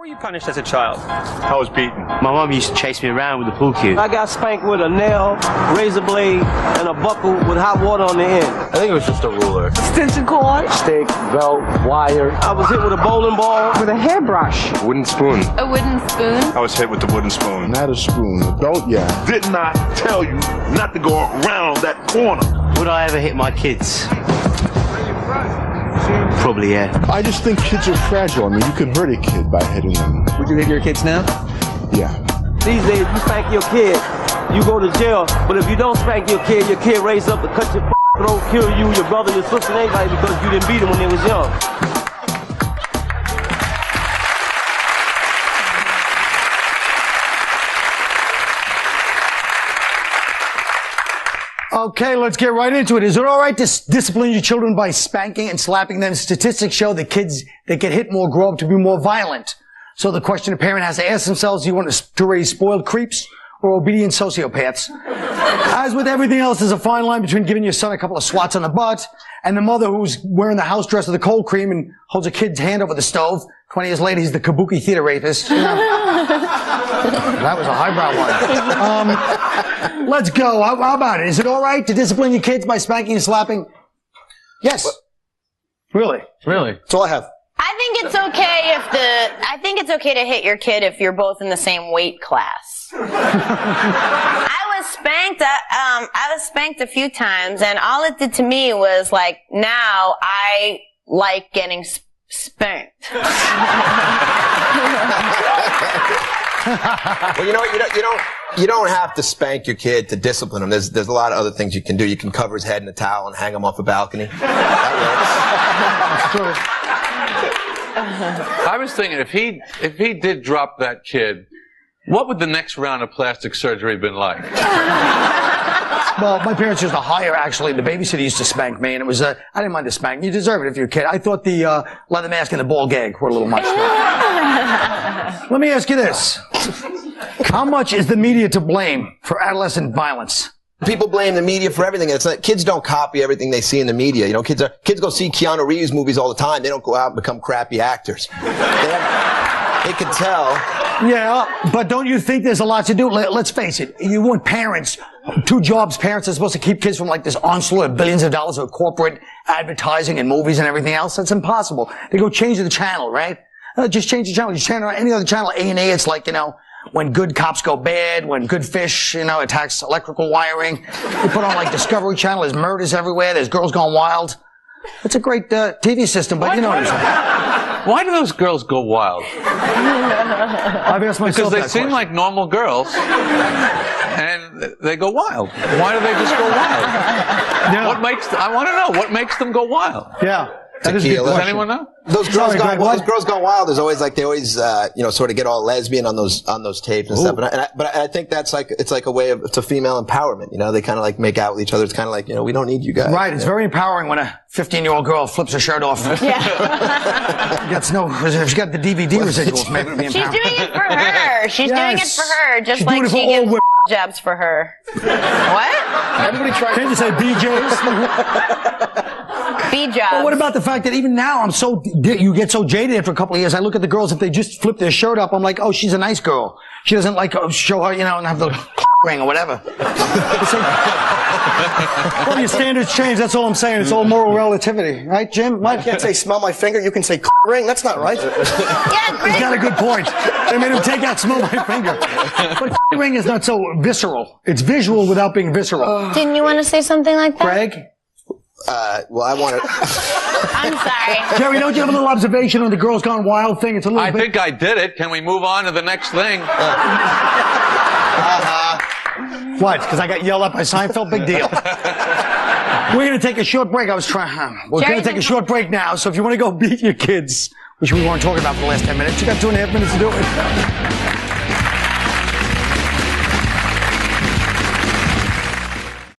were you punished as a child? I was beaten. My mom used to chase me around with a pool cue. I got spanked with a nail, razor blade, and a buckle with hot water on the end. I think it was just a ruler. Extension cord. Stick, belt, wire. I was hit with a bowling ball. With a hairbrush. Wooden spoon. A wooden spoon? I was hit with the wooden spoon. Not a spoon. A belt, yeah. Didn't I tell you not to go around that corner? Would I ever hit my kids? Probably, yeah. I just think kids are fragile. I mean, you can hurt a kid by hitting them. Would you hit your kids now? Yeah. These days, you spank your kid, you go to jail. But if you don't spank your kid raises up to cut your throat, kill you, your brother, your sister, and anybody because you didn't beat them when they was young. Okay, let's get right into it. Is it all right to discipline your children by spanking and slapping them? Statistics show that kids that get hit more grow up to be more violent. So the question a parent has to ask themselves, do you want to raise spoiled creeps or obedient sociopaths? As with everything else, there's a fine line between giving your son a couple of swats on the butt and the mother who's wearing the house dress with the cold cream and holds a kid's hand over the stove. 20 years later, he's the kabuki theater rapist. You know? That was a highbrow one. Let's go. How about it? Is it all right to discipline your kids by spanking and slapping? Yes. Really? Really? That's all I have. I think it's okay to hit your kid if you're both in the same weight class. I was spanked a few times, and all it did to me was like, now I like getting spanked. Well, you don't have to spank your kid to discipline him. There's a lot of other things you can do. You can cover his head in a towel and hang him off a balcony. That works. I was thinking if he did drop that kid, what would the next round of plastic surgery have been like? Well, my parents used to hire, actually, the babysitter used to spank me, and it was, I didn't mind the spank. You deserve it if you're a kid. I thought the leather mask and the ball gag were a little much. Let me ask you this. How much is the media to blame for adolescent violence? People blame the media for everything. It's like kids don't copy everything they see in the media. You know, kids go see Keanu Reeves movies all the time. They don't go out and become crappy actors. They can tell. Yeah, but don't you think there's a lot to do? Let's face it. You want parents, two jobs parents are supposed to keep kids from like this onslaught of billions of dollars of corporate advertising and movies and everything else. That's impossible. They go change the channel, right? Just change the channel. Just turn on any other channel, A&E. It's like, when good cops go bad, when good fish, attacks electrical wiring. You put on like Discovery Channel, there's murders everywhere, there's girls gone wild. It's a great TV system, but you know what I'm saying. Why do those girls go wild? I've asked myself because they seem like normal girls, and they go wild. Why do they just go wild? Yeah. I want to know what makes them go wild. Yeah. Does anyone know? Those girls gone wild is always like they always sort of get all lesbian on those tapes and stuff. But I think it's like a way of it's a female empowerment. They kind of like make out with each other. It's kind of like we don't need you guys. Right. It's very empowering when a 15-year-old girl flips her shirt off. Yeah. If she got the DVD residuals, maybe it'd be empowering. She's doing it for her. She's doing it for her, just She's like she gives jobs for her. What? Everybody tries. Can't you say BJs? B-jobs. Well, what about the fact that even now you get so jaded after a couple of years. I look at the girls, if they just flip their shirt up, I'm like, oh, she's a nice girl. She doesn't show her, and have the ring or whatever. Well, your standards change. That's all I'm saying. It's all moral relativity. Right, Jim? What? You can't say smell my finger. You can say ring. That's not right. Yeah, he's got a good point. They made him take out smell my finger. But ring is not so visceral. It's visual without being visceral. Didn't you want to say something like that? Greg? Well, I want to... I'm sorry. Jerry, don't you have a little observation on the Girls Gone Wild thing? It's a little I think I did it. Can we move on to the next thing? What? Because I got yelled at by Seinfeld? Big deal. We're going to take a short break. We're going to take a short break now. So if you want to go beat your kids, which we weren't talking about for the last 10 minutes, you got 2.5 minutes to do it.